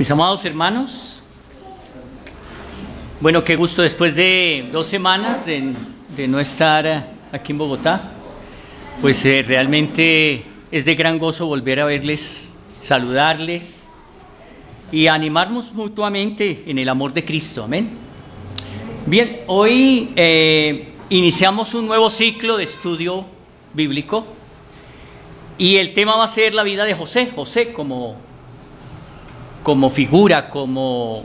Mis amados hermanos, bueno, qué gusto después de 2 semanas de no estar aquí en Bogotá, pues realmente es de gran gozo volver a verles, saludarles y animarnos mutuamente en el amor de Cristo, amén. Bien, hoy iniciamos un nuevo ciclo de estudio bíblico y el tema va a ser la vida de José, como figura, como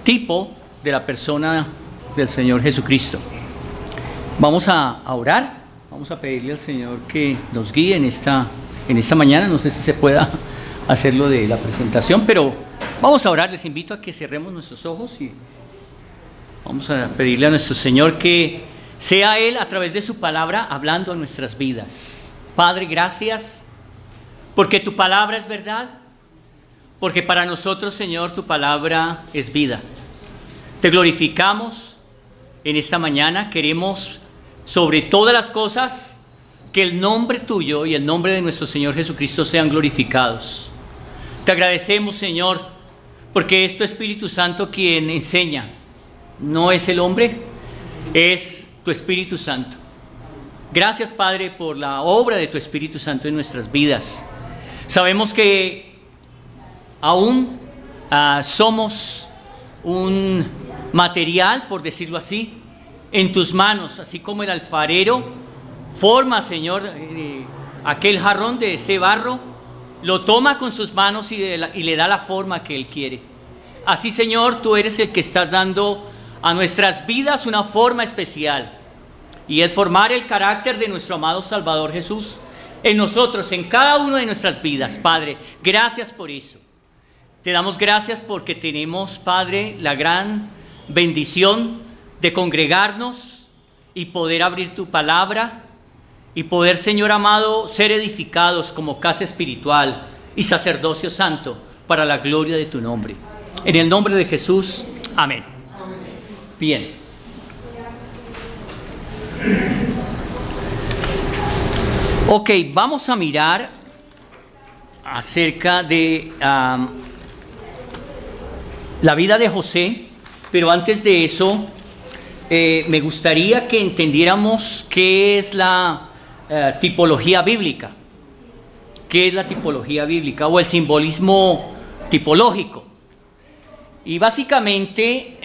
tipo de la persona del Señor Jesucristo. Vamos a orar, vamos a pedirle al Señor que nos guíe en esta mañana. No sé si se pueda hacer lo de la presentación, pero vamos a orar. Les invito a que cerremos nuestros ojos y vamos a pedirle a nuestro Señor que sea Él a través de su palabra hablando a nuestras vidas. Padre, gracias porque tu palabra es verdad. Porque para nosotros, Señor, tu palabra es vida. Te glorificamos en esta mañana. Queremos, sobre todas las cosas, que el nombre tuyo y el nombre de nuestro Señor Jesucristo sean glorificados. Te agradecemos, Señor, porque es tu Espíritu Santo quien enseña. No es el hombre, es tu Espíritu Santo. Gracias, Padre, por la obra de tu Espíritu Santo en nuestras vidas. Sabemos que aún somos un material, por decirlo así, en tus manos, así como el alfarero forma, Señor, aquel jarrón de ese barro, lo toma con sus manos y le da la forma que Él quiere. Así, Señor, tú eres el que estás dando a nuestras vidas una forma especial, y es formar el carácter de nuestro amado Salvador Jesús en nosotros, en cada una de nuestras vidas. Padre, gracias por eso. Te damos gracias porque tenemos, Padre, la gran bendición de congregarnos y poder abrir tu palabra y poder, Señor amado, ser edificados como casa espiritual y sacerdocio santo para la gloria de tu nombre. En el nombre de Jesús, amén. Bien. Ok, vamos a mirar acerca de la vida de José, pero antes de eso me gustaría que entendiéramos qué es la tipología bíblica. ¿Qué es la tipología bíblica o el simbolismo tipológico? Y básicamente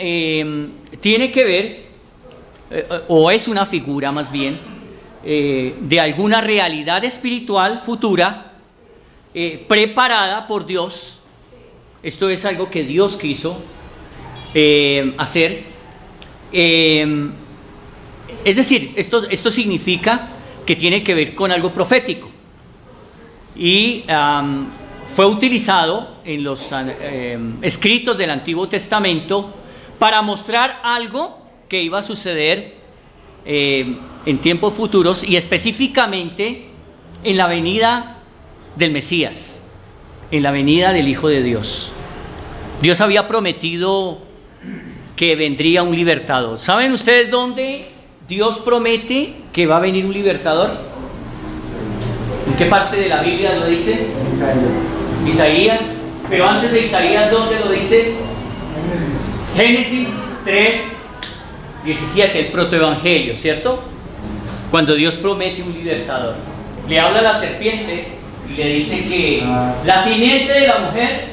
tiene que ver, o es una figura más bien, de alguna realidad espiritual futura preparada por Dios. Esto es algo que Dios quiso hacer. Es decir, esto significa que tiene que ver con algo profético. Y fue utilizado en los escritos del Antiguo Testamento para mostrar algo que iba a suceder en tiempos futuros y específicamente en la venida del Mesías, en la venida del Hijo de Dios. Dios había prometido que vendría un libertador. ¿Saben ustedes dónde Dios promete que va a venir un libertador? ¿En qué parte de la Biblia lo dice? Isaías. Pero antes de Isaías, ¿dónde lo dice? Génesis 3:17, el protoevangelio, ¿cierto? Cuando Dios promete un libertador, le habla a la serpiente y le dice que la simiente de la mujer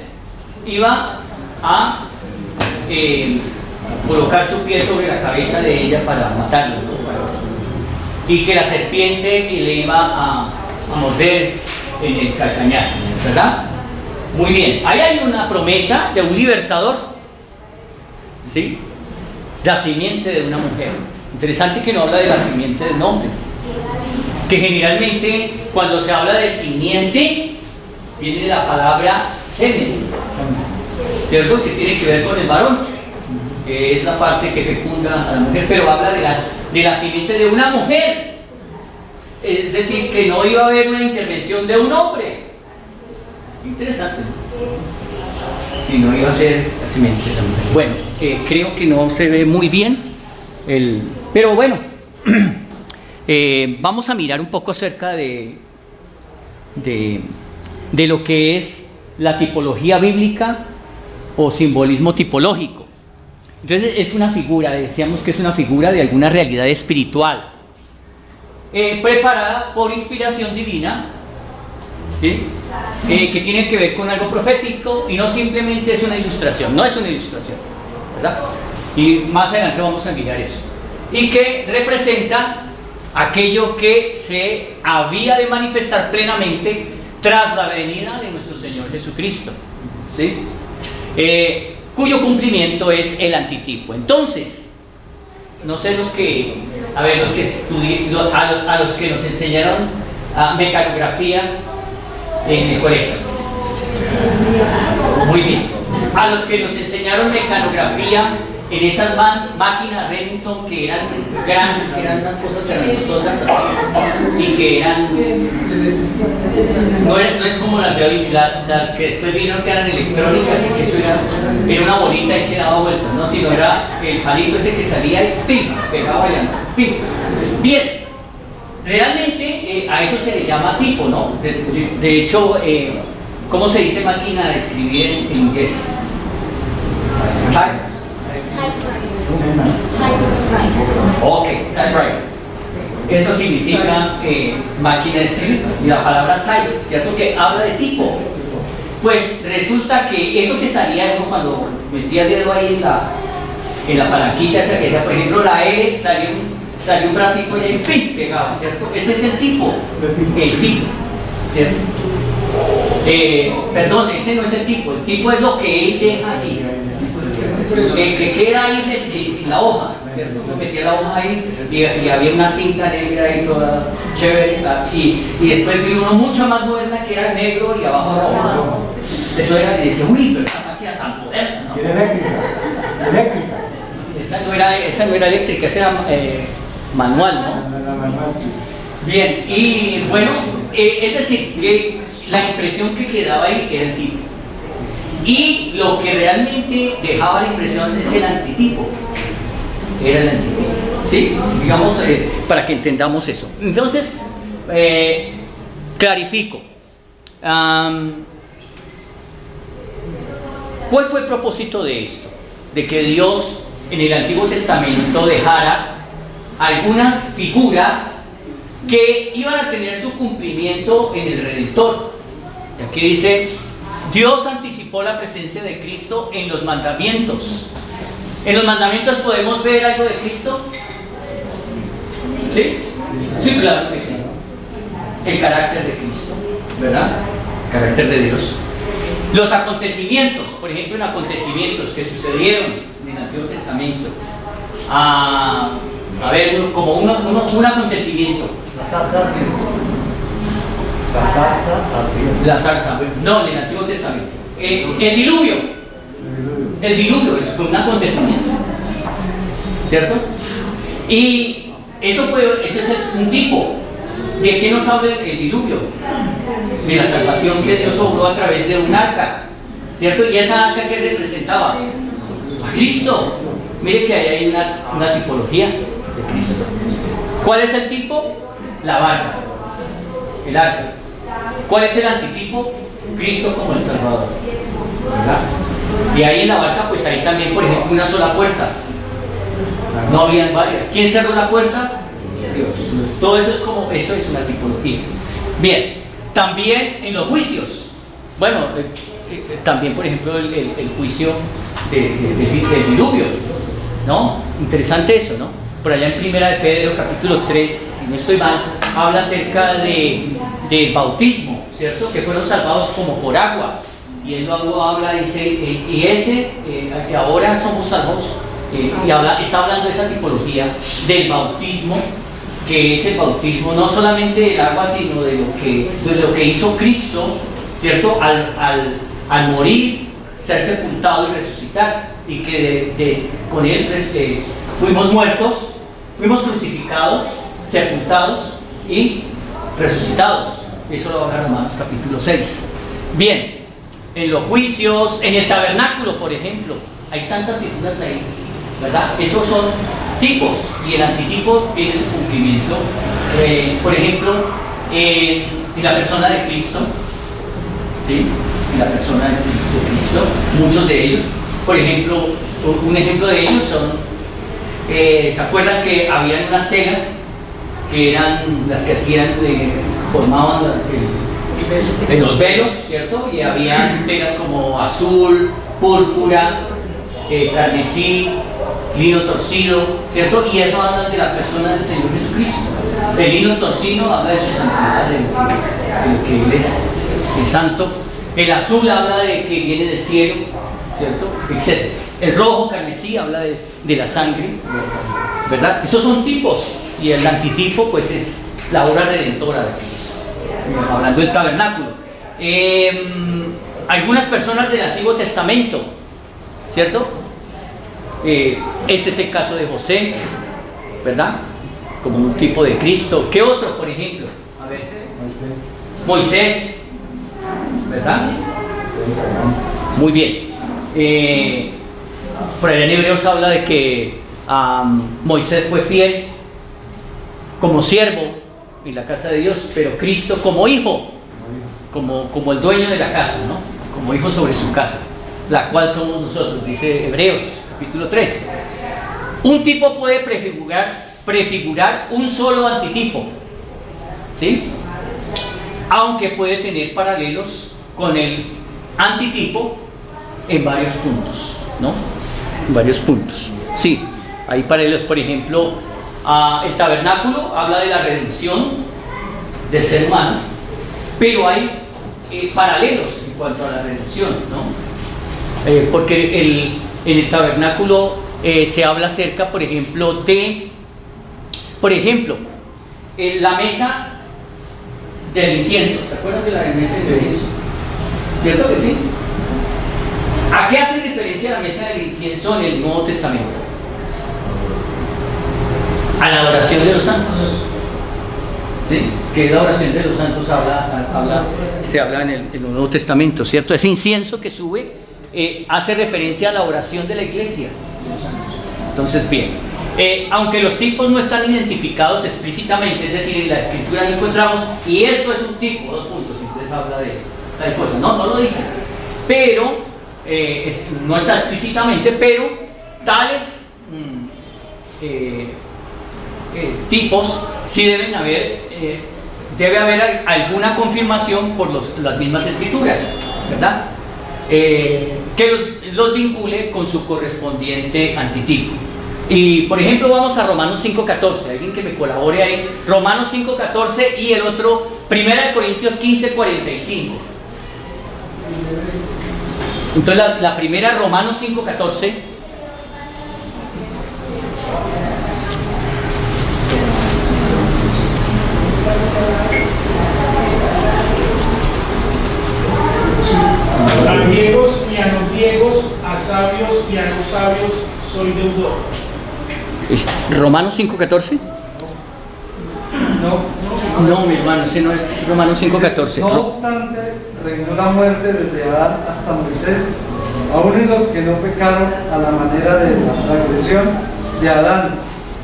iba a colocar su pie sobre la cabeza de ella para matarlo, ¿no? Y que la serpiente le iba a morder en el calcañar, ¿verdad? Muy bien, ahí hay una promesa de un libertador, ¿sí? La simiente de una mujer. Interesante que no habla de la simiente del hombre, que generalmente cuando se habla de simiente viene de la palabra semen, ¿cierto? Que tiene que ver con el varón, que es la parte que fecunda a la mujer, pero habla de la simiente de una mujer. Es decir, que no iba a haber una intervención de un hombre. Interesante, si no iba a ser la simiente de la mujer. Bueno, creo que no se ve muy bien pero bueno, vamos a mirar un poco acerca de lo que es la tipología bíblica o simbolismo tipológico. Entonces es una figura, decíamos que es una figura de alguna realidad espiritual, preparada por inspiración divina, ¿sí? Que tiene que ver con algo profético y no simplemente es una ilustración, no es una ilustración, ¿verdad? Y más adelante vamos a mirar eso. Y que representa aquello que se había de manifestar plenamente tras la venida de nuestro Señor Jesucristo, ¿sí? Cuyo cumplimiento es el antitipo. Entonces, no sé los que a los que nos enseñaron mecanografía en el colegio. Muy bien. A los que nos enseñaron mecanografía en esas máquinas Remington que eran grandes, que eran unas cosas grandototas así, y que eran no es como las que después vieron que eran electrónicas y que eso era una bolita y que daba vueltas, no, sino era el palito ese que salía y ¡pim! Pegaba ya, ¡pim! Bien, realmente a eso se le llama tipo, ¿no? De hecho, ¿cómo se dice máquina de escribir en inglés? Ok, typewriter. Eso significa máquina de escribir. Y la palabra type, ¿cierto? Que habla de tipo. Pues resulta que eso que salía uno cuando metía el dedo ahí en la palanquita esa que decía, por ejemplo, la L, salió un bracito y ahí ¡pim! Pegado, ¿cierto? Ese es el tipo. El tipo, ¿cierto? Perdón, ese no es el tipo es lo que él deja allí. Que queda ahí en la hoja, ¿cierto? Yo metía la hoja ahí y había una cinta negra ahí toda chévere, y después vi uno mucho más moderna que era negro y abajo rojo. Eso era, y dice, uy, pero esa máquina tan moderna, ¿no? Eléctrica. Esa no era eléctrica, esa era manual, ¿no? Bien, y bueno, es decir, que la impresión que quedaba ahí era el tipo. Y lo que realmente dejaba la impresión es el antitipo. Era el antitipo, ¿sí? Digamos, para que entendamos eso. Entonces, clarifico. ¿Cuál fue el propósito de esto? De que Dios en el Antiguo Testamento dejara algunas figuras que iban a tener su cumplimiento en el Redentor. Y aquí dice, Dios anticipó la presencia de Cristo en los mandamientos. ¿En los mandamientos podemos ver algo de Cristo? ¿Sí? Sí, claro que sí. El carácter de Cristo, ¿verdad? El carácter de Dios. Los acontecimientos, por ejemplo, en acontecimientos que sucedieron en el Antiguo Testamento. A ver, como un acontecimiento. La zarza, no, en el Antiguo Testamento. El diluvio. El diluvio es un acontecimiento, ¿cierto? Y eso es un tipo. ¿De qué nos habla el diluvio? De la salvación que Dios obró a través de un arca, ¿cierto? Y esa arca que representaba a Cristo. Mire que ahí hay una tipología de Cristo. ¿Cuál es el tipo? La barca, el arca. ¿Cuál es el antitipo? Cristo como el Salvador, ¿verdad? Y ahí en la barca, pues ahí también, por ejemplo, una sola puerta. No habían varias. ¿Quién cerró la puerta? Dios. Todo eso es una tipología. Bien, también en los juicios. Bueno, también, por ejemplo, el juicio del diluvio, ¿no? Interesante eso, ¿no? Por allá en Primera de Pedro, capítulo 3, si no estoy mal, habla acerca del bautismo, ¿cierto? Que fueron salvados como por agua. Y él luego habla, dice, ahora somos salvos, está hablando de esa tipología del bautismo, que es el bautismo no solamente del agua, sino de lo que hizo Cristo, ¿cierto? Al morir, ser sepultado y resucitar, y que con él fuimos muertos, fuimos crucificados, sepultados y resucitados. Eso lo habla Romanos capítulo 6. Bien, en los juicios, en el tabernáculo, por ejemplo, hay tantas figuras ahí, ¿verdad? Esos son tipos y el antitipo tiene su cumplimiento. Por ejemplo, en la persona de Cristo, ¿sí? en la persona de Cristo, muchos de ellos. Por ejemplo, un ejemplo de ellos son, ¿se acuerdan que habían unas telas que eran las que hacían, formaban los velos, ¿cierto? Y habían telas como azul, púrpura, carmesí, lino torcido, ¿cierto? Y eso habla de la persona del Señor Jesucristo. El lino torcido habla de su santidad, de lo que Él es santo. El azul habla de que viene del cielo, ¿cierto? Etc. El rojo, carmesí, habla de la sangre, ¿verdad? Esos son tipos, y el antitipo pues es la obra redentora de Cristo, hablando del tabernáculo. Algunas personas del Antiguo Testamento, ¿cierto? Este es el caso de José, ¿verdad? Como un tipo de Cristo. ¿Qué otro, por ejemplo? A ver. Moisés, ¿verdad? Muy bien. Por ahí en Hebreos habla de que Moisés fue fiel como siervo en la casa de Dios, pero Cristo como hijo, como el dueño de la casa, ¿no? Como hijo sobre su casa, la cual somos nosotros, dice Hebreos capítulo 3. Un tipo puede prefigurar un solo antitipo, ¿sí? Aunque puede tener paralelos con el antitipo en varios puntos, ¿no? En varios puntos, sí, hay paralelos. Por ejemplo, el tabernáculo habla de la redención del ser humano, pero hay paralelos en cuanto a la redención, ¿no? Porque en el tabernáculo se habla acerca, por ejemplo, la mesa del incienso. ¿Se acuerdan de la mesa del incienso? ¿Cierto que sí? ¿A qué hace referencia la mesa del incienso en el Nuevo Testamento? A la adoración de los santos, ¿sí? Que la oración de los santos se habla en el Nuevo Testamento, ¿cierto? Ese incienso que sube hace referencia a la oración de la iglesia de los santos. Entonces, bien, aunque los tipos no están identificados explícitamente, es decir, en la escritura no encontramos, y esto es un tipo, 2 puntos, entonces habla de tal cosa, no lo dice, pero no está explícitamente, pero tales tipos sí deben haber, debe haber alguna confirmación por las mismas escrituras, ¿verdad? Que los vincule con su correspondiente antitipo. Y por ejemplo vamos a Romanos 5:14, alguien que me colabore ahí. Romanos 5:14 y el otro, 1 Corintios 15:45. Entonces la primera, Romanos 5:14. A griegos y a no griegos, a sabios y a no sabios, soy deudor. ¿Romanos 5:14? No, mi hermano, ese no es Romanos 5:14. No obstante, reinó la muerte desde Adán hasta Moisés, aún en los que no pecaron a la manera de la transgresión de Adán,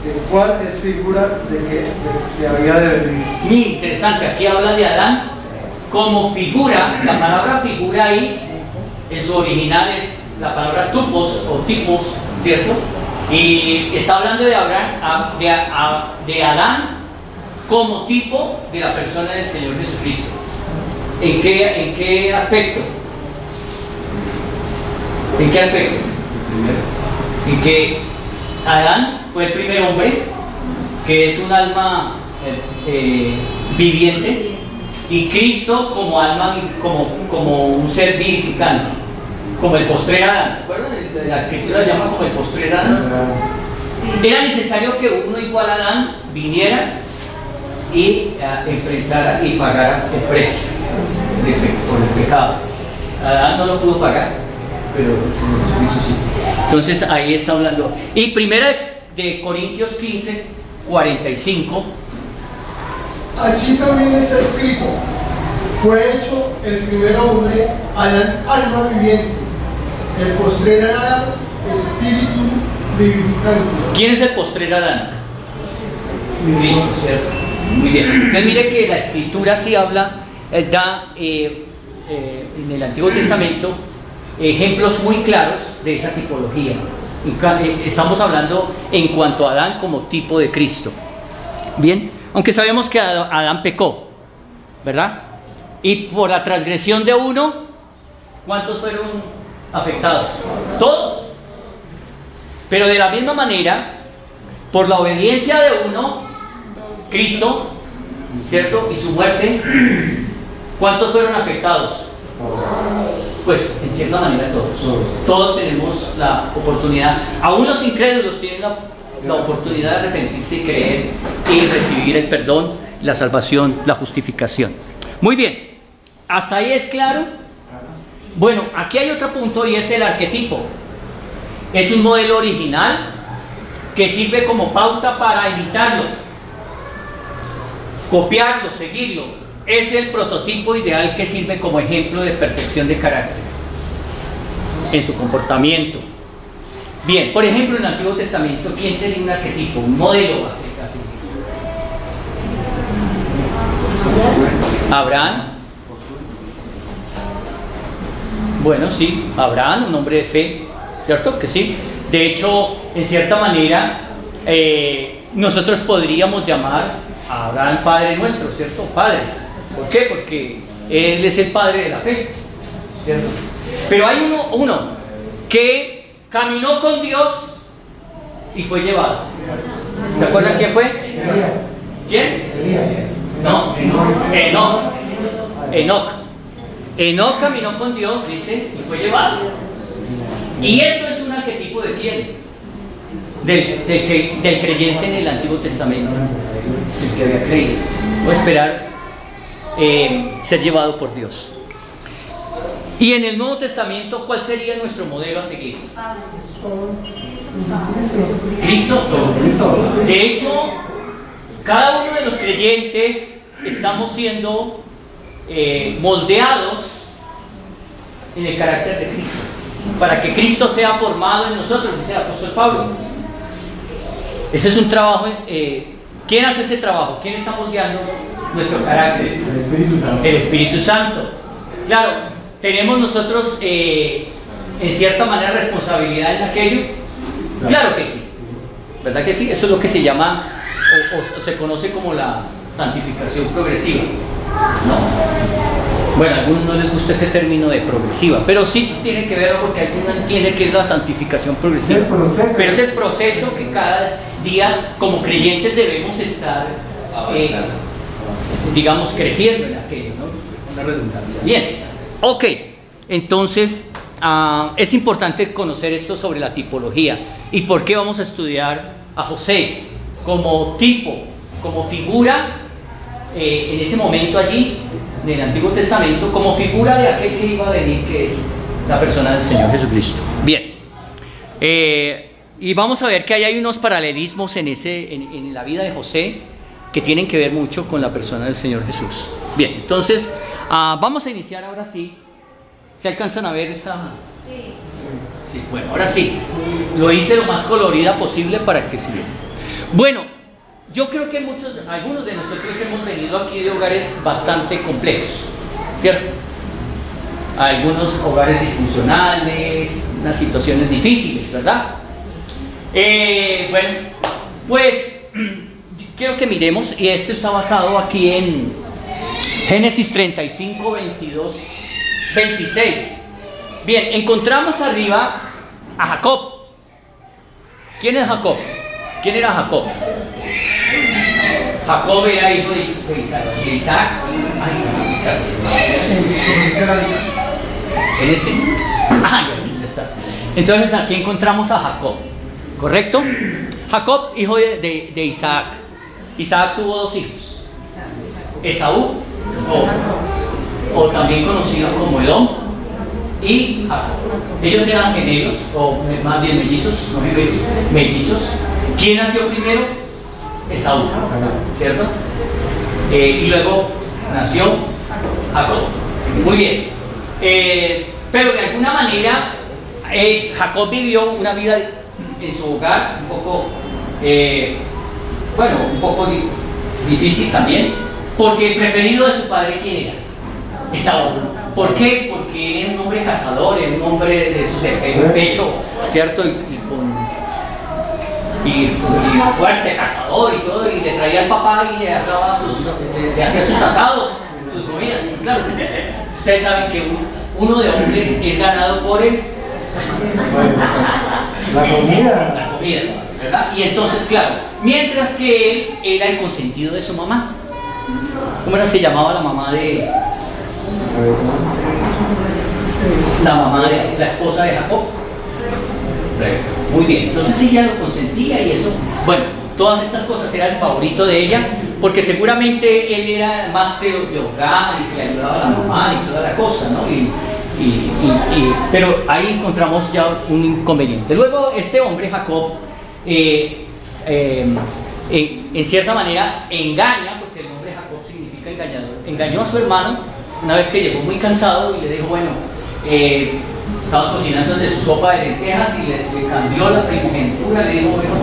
el cual es figura de que había de venir. Muy interesante, aquí habla de Adán como figura. La palabra figura ahí, en su original es la palabra tupos o tipos, ¿cierto? Y está hablando de Adán como tipo de la persona del Señor Jesucristo. ¿En qué aspecto? ¿En qué aspecto? En que Adán fue el primer hombre, que es un alma viviente, y Cristo como alma, como un ser vivificante, como el postrer Adán. ¿Se acuerdan? La escritura lo llama como el postrer Adán. Era necesario que uno igual a Adán viniera y enfrentara y pagara el precio por el pecado. Adán no lo pudo pagar, pero el Señor Jesucristo sí. Entonces ahí está hablando. Y primera de Corintios 15:45. Así también está escrito: fue hecho el primer hombre, Adán, alma viviente, el postrer Adán, espíritu vivificante. ¿Quién es el postrer Adán? Cristo, ¿cierto? Muy bien. Entonces mire que la escritura sí habla, da en el Antiguo Testamento ejemplos muy claros de esa tipología. Estamos hablando en cuanto a Adán como tipo de Cristo. Bien, aunque sabemos que Adán pecó, ¿verdad? Y por la transgresión de uno, ¿cuántos fueron afectados? Todos. Pero de la misma manera, por la obediencia de uno, Cristo, ¿cierto? Y su muerte, ¿cuántos fueron afectados? Pues en cierta manera todos tenemos la oportunidad, aún los incrédulos tienen la oportunidad de arrepentirse y creer y recibir el perdón, la salvación, la justificación. Muy bien, ¿hasta ahí es claro? Bueno, aquí hay otro punto y es el arquetipo. Es un modelo original que sirve como pauta para imitarlo, copiarlo, seguirlo. Es el prototipo ideal que sirve como ejemplo de perfección de carácter en su comportamiento. Bien, por ejemplo, en el Antiguo Testamento, ¿quién sería un arquetipo, un modelo así? Abraham. Bueno, sí, Abraham, un hombre de fe, ¿cierto? Que sí. De hecho, en cierta manera, nosotros podríamos llamar a Abraham Padre nuestro, ¿cierto? Padre. ¿Por qué? Porque Él es el Padre de la fe, ¿cierto? Pero hay uno que caminó con Dios y fue llevado. ¿Se acuerdan quién fue? ¿Quién? No, Enoc caminó con Dios, dice, y fue llevado. Y esto es un arquetipo de quién? Del creyente en el Antiguo Testamento, el que había creído o esperar ser llevado por Dios. Y en el Nuevo Testamento, ¿cuál sería nuestro modelo a seguir? Cristo. De hecho, cada uno de los creyentes estamos siendo moldeados en el carácter de Cristo, para que Cristo sea formado en nosotros, dice el apóstol Pablo. Ese es un trabajo. ¿Quién hace ese trabajo? ¿Quién está moldeando nuestro carácter? El Espíritu Santo. Claro, ¿tenemos nosotros en cierta manera responsabilidad en aquello? Claro que sí, ¿verdad que sí? Eso es lo que se llama o se conoce como la santificación progresiva, ¿no? Bueno, a algunos no les gusta ese término de progresiva, pero sí tiene que ver porque algunos entienden que es la santificación progresiva. Pero es el proceso que cada día como creyentes debemos estar, digamos, creciendo en aquello, ¿no? Una redundancia. Bien, ok, entonces es importante conocer esto sobre la tipología y por qué vamos a estudiar a José como tipo, como figura en ese momento allí en el Antiguo Testamento, como figura de aquel que iba a venir, que es la persona del Señor Jesucristo. Bien, y vamos a ver que hay unos paralelismos en la vida de José que tienen que ver mucho con la persona del Señor Jesús. Bien, entonces vamos a iniciar ahora sí. ¿Se alcanzan a ver esta? Sí. Sí, bueno, ahora sí. Lo hice lo más colorida posible para que sigan. Bueno, yo creo que algunos de nosotros hemos venido aquí de hogares bastante complejos, ¿cierto? Algunos hogares disfuncionales, unas situaciones difíciles, ¿verdad? Bueno, pues quiero que miremos, y esto está basado aquí en Génesis 35, 22, 26. Bien, encontramos arriba a Jacob. ¿Quién es Jacob? ¿Quién era Jacob? Jacob era hijo de Isaac. En este. Aquí está. Entonces aquí encontramos a Jacob, ¿correcto? Jacob, hijo de Isaac. Isaac tuvo dos hijos: Esaú, o también conocido como Edom, y Jacob. Ellos eran gemelos, o más bien mellizos, ¿Quién nació primero? Esaú, ¿cierto? Y luego nació Jacob. Muy bien. Pero de alguna manera Jacob vivió una vida en su hogar un poco, un poco difícil también, porque el preferido de su padre, ¿quién era? Esaú. ¿Por qué? Porque él era un hombre cazador, era un hombre de pecho, ¿cierto? Y fuerte, cazador y todo, y le traía al papá y le hacía sus asados, sus comidas. Claro, ustedes saben que uno de hombre es ganado por él. La comida. La comida, ¿verdad? Y entonces, claro, mientras que él era el consentido de su mamá. ¿Cómo se llamaba la mamá de...? La mamá de la esposa de Jacob. Muy bien, entonces ella lo consentía y eso, bueno, todas estas cosas, era el favorito de ella, porque seguramente él era más de hogar y que le ayudaba a la mamá y toda la cosa, ¿no? Pero ahí encontramos ya un inconveniente. Luego este hombre, Jacob, en cierta manera engaña, porque el nombre Jacob significa engañador, engañó a su hermano una vez que llegó muy cansado y le dijo, bueno, estaba cocinándose su sopa de lentejas y le cambió la primogenitura, le dijo, bueno,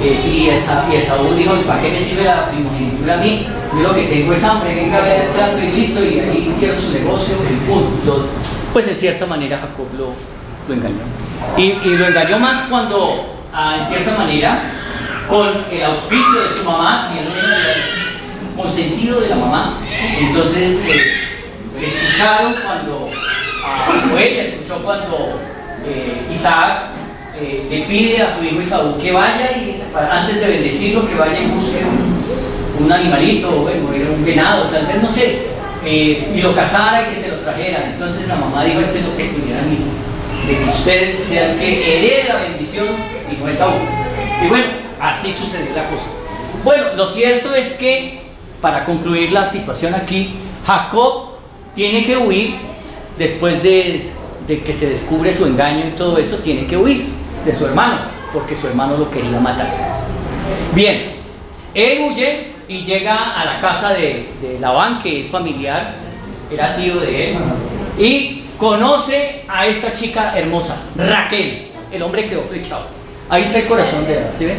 y Esaú dijo, ¿para qué me sirve la primogenitura a mí? Yo lo que tengo es hambre, venga a ver el plato y listo, y ahí hicieron su negocio y punto. Pues en cierta manera Jacob lo engañó. Y lo engañó más cuando, en cierta manera, con el auspicio de su mamá, y el consentido de la mamá, entonces escucharon cuando... ella escuchó cuando Isaac le pide a su hijo Esaú que vaya y antes de bendecirlo que vaya y busque un animalito, bueno, era un venado, tal vez, no sé, y lo cazara y que se lo trajera. Entonces la mamá dijo, este es lo que pudiera mí, de que usted sea el que herede la bendición y no Esaú. Y bueno, así sucedió la cosa. Bueno, lo cierto es que, para concluir la situación aquí, Jacob tiene que huir. Después de que se descubre su engaño y todo eso, tiene que huir de su hermano, porque su hermano lo quería matar. Bien, él huye y llega a la casa de Labán, que es familiar, era tío de él, y conoce a esta chica hermosa, Raquel. El hombre quedó flechado. Ahí está el corazón de él, ¿sí ven?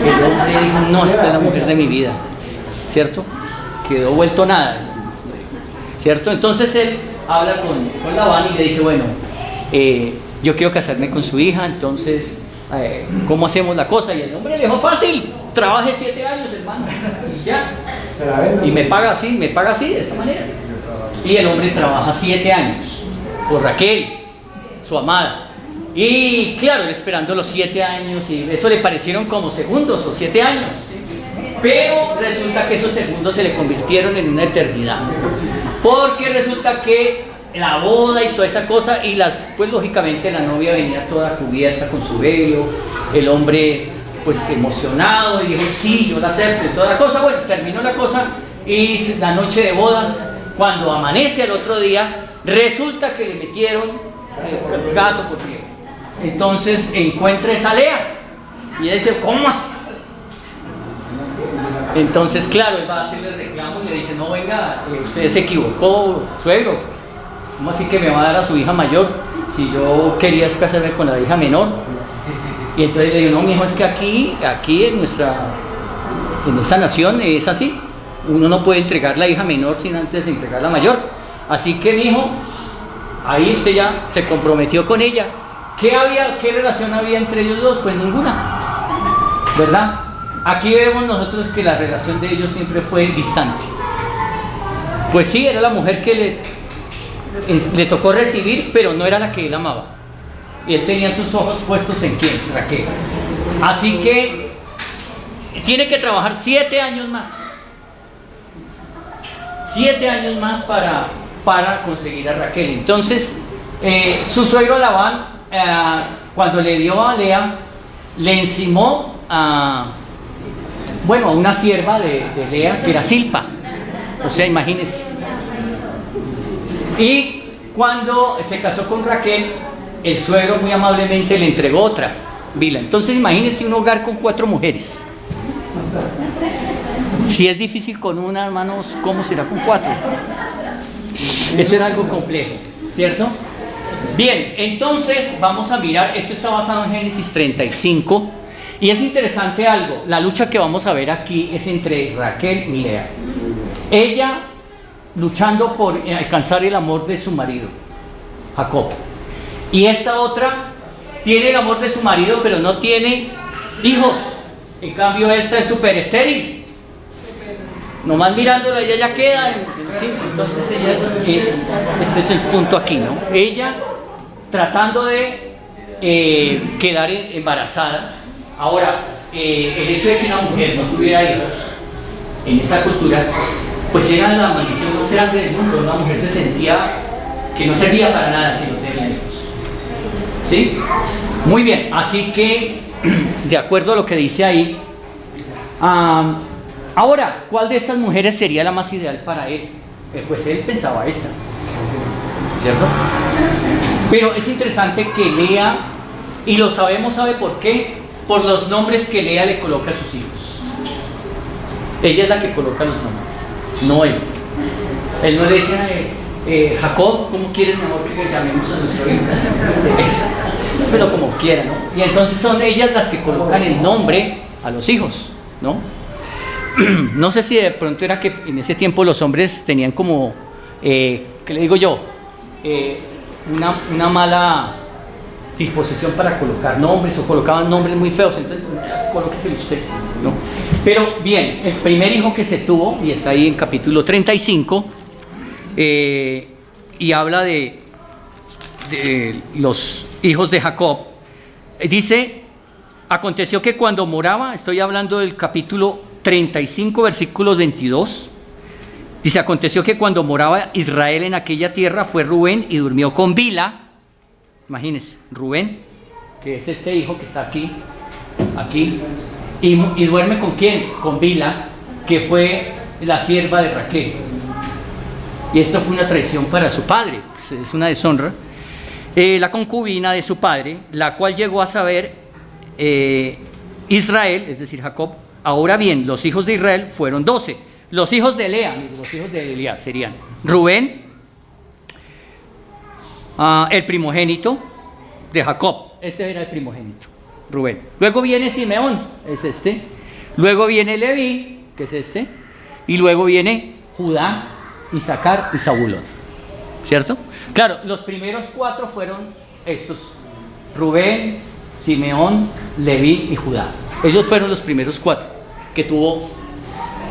El hombre dijo, no, esta es la mujer de mi vida, ¿cierto? Quedó vuelto nada, ¿cierto? Entonces él habla con Labán y le dice, bueno, yo quiero casarme con su hija, entonces, ¿cómo hacemos la cosa? Y el hombre le dijo, fácil, trabaje 7 años, hermano, y ya. Y me paga así, de esa manera. Y el hombre trabaja 7 años por Raquel, su amada. Y claro, él esperando los 7 años, y eso le parecieron como segundos o 7 años. Pero resulta que esos segundos se le convirtieron en una eternidad. Porque resulta que la boda y toda esa cosa, y pues lógicamente la novia venía toda cubierta con su velo, el hombre pues emocionado y dijo, sí, yo la acepto y toda la cosa. Bueno, terminó la cosa y la noche de bodas, cuando amanece al otro día, resulta que le metieron gato por pie. Entonces encuentra esa Lea y dice, ¿cómo así? Entonces, claro, él va a hacerle reclamo y le dice, no, venga, usted se equivocó, suegro. ¿Cómo así que me va a dar a su hija mayor si yo quería casarme con la hija menor? Y entonces le digo, no, mi hijo, es que aquí en esta nación es así. Uno no puede entregar la hija menor sin antes entregar la mayor. Así que, mi hijo, ahí usted ya se comprometió con ella. ¿Qué relación había entre ellos dos? Pues ninguna, ¿verdad? Aquí vemos nosotros que la relación de ellos siempre fue distante. Pues sí, era la mujer que le tocó recibir, pero no era la que él amaba. Y él tenía sus ojos puestos en ¿quién? Raquel. Así que tiene que trabajar 7 años más. 7 años más para conseguir a Raquel. Entonces, su suegro Labán, cuando le dio a Lea, le encimó a una sierva de Lea, que era Silpa. O sea, imagínense. Y cuando se casó con Raquel, el suegro muy amablemente le entregó otra, Bila. Entonces imagínense un hogar con 4 mujeres. Si es difícil con una, hermanos, ¿cómo será con 4? Eso era algo complejo, ¿cierto? Bien, entonces vamos a mirar, esto está basado en Génesis 35, y es interesante algo, la lucha que vamos a ver aquí es entre Raquel y Lea. Ella luchando por alcanzar el amor de su marido, Jacob. Y esta otra tiene el amor de su marido, pero no tiene hijos. En cambio, esta es súper estéril. Nomás mirándola, ella ya queda en cinco. Entonces, ella este es el punto aquí, ¿no? Ella tratando de quedar embarazada. Ahora, el hecho de que una mujer no tuviera hijos en esa cultura, pues era la maldición más grande del mundo. Una mujer se sentía que no servía para nada si no tenía hijos. ¿Sí? Muy bien, así que, de acuerdo a lo que dice ahí, ahora, ¿cuál de estas mujeres sería la más ideal para él? Pues él pensaba esta, ¿cierto? Pero es interesante que Lea, y lo sabemos, ¿sabe por qué? Por los nombres que Lea le coloca a sus hijos. Ella es la que coloca los nombres, no él. Él no le dice Jacob, ¿cómo quieres, mi amor, que llamemos a nuestro hijo? Pero como quiera, ¿no? Y entonces son ellas las que colocan el nombre a los hijos, ¿no? No sé si de pronto era que en ese tiempo los hombres tenían como, ¿qué le digo yo? Una mala disposición para colocar nombres, o colocaban nombres muy feos, entonces colóquese usted, ¿no? Pero bien, el primer hijo que se tuvo, y está ahí en capítulo 35, y habla de los hijos de Jacob, dice: aconteció que cuando moraba, estoy hablando del capítulo 35, versículos 22, dice: aconteció que cuando moraba Israel en aquella tierra, fue Rubén y durmió con Bila. Imagínense, Rubén, que es este hijo que está aquí, y duerme ¿con quién? Con Bila, que fue la sierva de Raquel. Y esto fue una traición para su padre, pues es una deshonra. La concubina de su padre, la cual llegó a saber Israel, es decir, Jacob. Ahora bien, los hijos de Israel fueron 12. Los hijos de Lea, los hijos de Lea serían Rubén, el primogénito de Jacob. Este era el primogénito, Rubén. Luego viene Simeón, es este. Luego viene Leví, que es este. Y luego viene Judá, Isaacar y Zabulón, ¿cierto? Claro, los primeros 4 fueron estos: Rubén, Simeón, Leví y Judá. Ellos fueron los primeros 4 que tuvo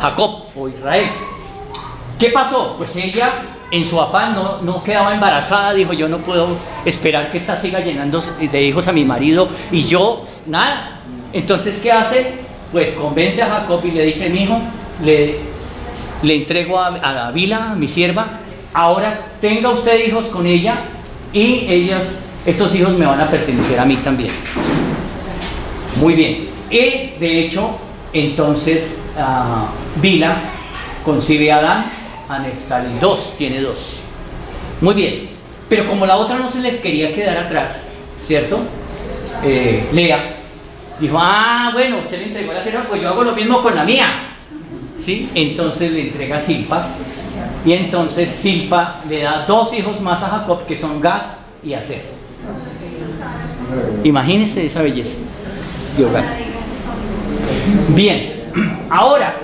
Jacob o Israel. ¿Qué pasó? Pues ella, en su afán, no quedaba embarazada. Dijo: yo no puedo esperar que esta siga llenando de hijos a mi marido y yo nada. Entonces, ¿qué hace? Pues convence a Jacob y le dice: mi hijo, le entrego a Bila, mi sierva. Ahora tenga usted hijos con ella y esos hijos me van a pertenecer a mí también. Muy bien. Y de hecho, entonces Bila concibe a Adán, a Neftalí, tiene 2. Muy bien. Pero como la otra no se les quería quedar atrás, ¿cierto? Lea dijo: bueno, usted le entregó a la sierva, pues yo hago lo mismo con la mía, ¿sí? Entonces le entrega a Silpa. Y entonces Silpa le da 2 hijos más a Jacob, que son Gad y Aser. Imagínense esa belleza de hogar. Bien, ahora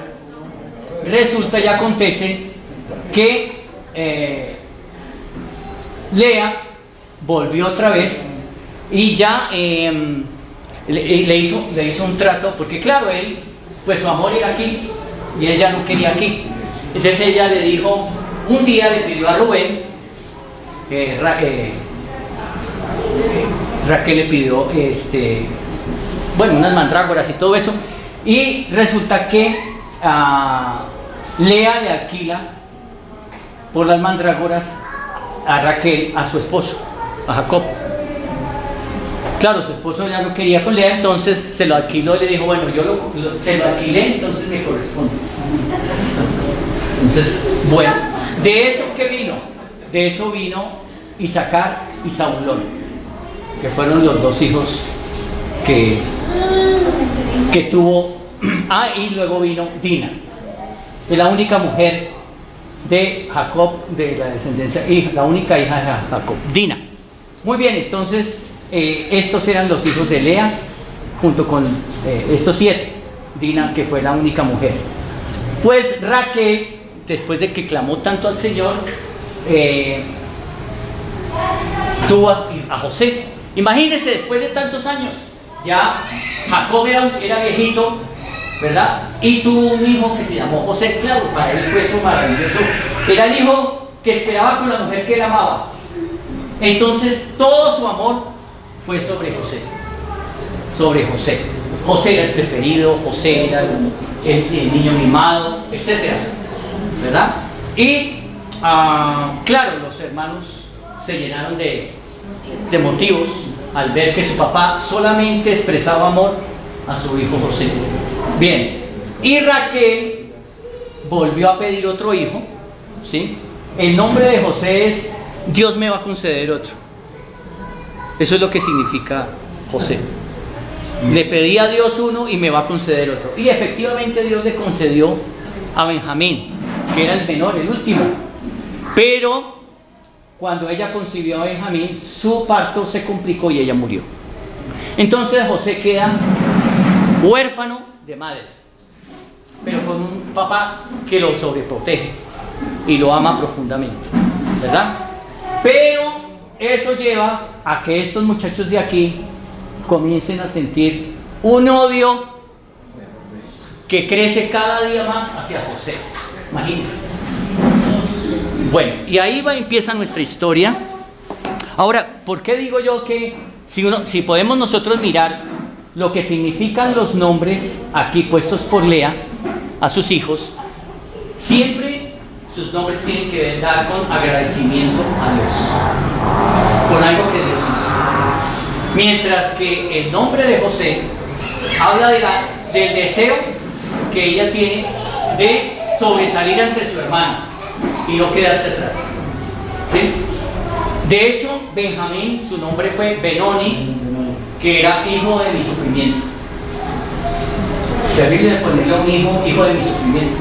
resulta y acontece que Lea volvió otra vez y ya le hizo un trato, porque claro, él, pues su amor era aquí y ella no quería aquí. Entonces ella le dijo, un día le pidió a Rubén, Raquel le pidió unas mandrágoras y todo eso, y resulta que Lea le alquila por las mandrágoras a Raquel, a su esposo, a Jacob. Claro, su esposo ya no quería con Lea, entonces se lo alquiló y le dijo: bueno, yo se lo alquilé, entonces me corresponde. Entonces, bueno, ¿de eso qué vino? De eso vino Isaacar y Zabulón, que fueron los 2 hijos que tuvo. Y luego vino Dina, que es la única mujer de Jacob, de la descendencia, y la única hija de Jacob, Dina. Muy bien, entonces estos eran los hijos de Lea, junto con estos 7, Dina, que fue la única mujer. Pues Raquel, después de que clamó tanto al Señor, tuvo a José. Imagínense, después de tantos años, ya Jacob era viejito, ¿verdad? Y tuvo un hijo que se llamó José. Claro, para él fue eso maravilloso. Era el hijo que esperaba con la mujer que él amaba. Entonces todo su amor fue sobre José. Sobre José. José era el preferido, José era el niño mimado, etc. ¿Verdad? Y claro, los hermanos se llenaron de motivos al ver que su papá solamente expresaba amor a su hijo José. Bien, y Raquel volvió a pedir otro hijo, ¿sí? El nombre de José es Dios me va a conceder otro. Eso es lo que significa José. Le pedí a Dios uno y me va a conceder otro. Y efectivamente Dios le concedió a Benjamín, que era el menor, el último. Pero cuando ella concibió a Benjamín, su parto se complicó y ella murió. Entonces José queda huérfano de madre, pero con un papá que lo sobreprotege y lo ama profundamente, ¿verdad? Pero eso lleva a que estos muchachos de aquí comiencen a sentir un odio que crece cada día más hacia José. Imagínense. Bueno, y ahí empieza nuestra historia. Ahora, ¿por qué digo yo que si podemos nosotros mirar lo que significan los nombres aquí puestos por Lea a sus hijos? Siempre sus nombres tienen que ver con agradecimiento a Dios, con algo que Dios hizo. Mientras que el nombre de José habla del deseo que ella tiene de sobresalir entre su hermano y no quedarse atrás, ¿sí? De hecho, Benjamín, su nombre fue Benoni, que era hijo de mi sufrimiento. Terrible de ponerle a un hijo de mi sufrimiento.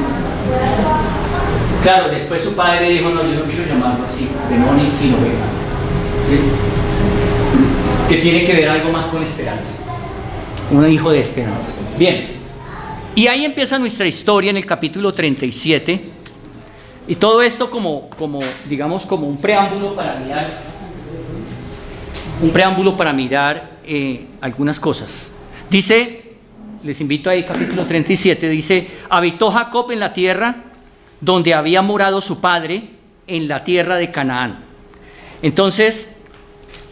Claro, después su padre dijo, no, yo no quiero llamarlo así, Benoni, sino Benjamín, ¿sí? Que tiene que ver algo más con esperanza. Un hijo de esperanza. Bien, y ahí empieza nuestra historia en el capítulo 37. Y todo esto digamos, como un preámbulo para mirar algunas cosas. Dice, les invito ahí, capítulo 37, dice, habitó Jacob en la tierra donde había morado su padre, en la tierra de Canaán. Entonces,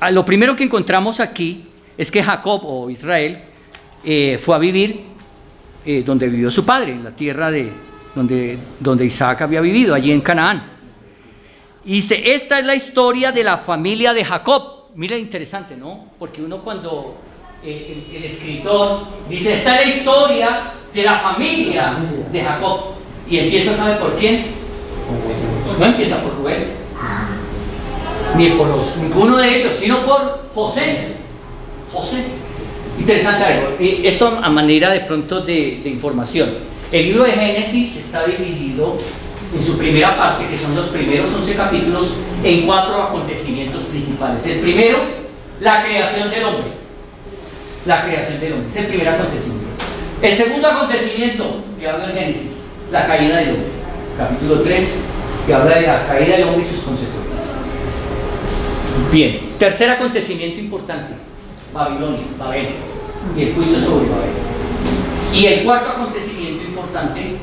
lo primero que encontramos aquí es que Jacob, o Israel, fue a vivir donde vivió su padre, en la tierra donde Isaac había vivido, allí en Canaán. Y dice, esta es la historia de la familia de Jacob. Mira, interesante, ¿no? Porque uno cuando el escritor dice, esta es la historia de la familia de Jacob, y empieza, ¿sabe por quién? No empieza por Rubén, ni por ninguno de ellos, sino por José. Interesante algo. Esto a manera de pronto de información. El libro de Génesis está dividido en su primera parte, que son los primeros 11 capítulos, en 4 acontecimientos principales. El primero, la creación del hombre. La creación del hombre, es el primer acontecimiento. El segundo acontecimiento que habla el Génesis, la caída del hombre. Capítulo 3, que habla de la caída del hombre y sus consecuencias. Bien, tercer acontecimiento importante, Babilonia, Babel, y el juicio sobre Babel. Y el cuarto acontecimiento importante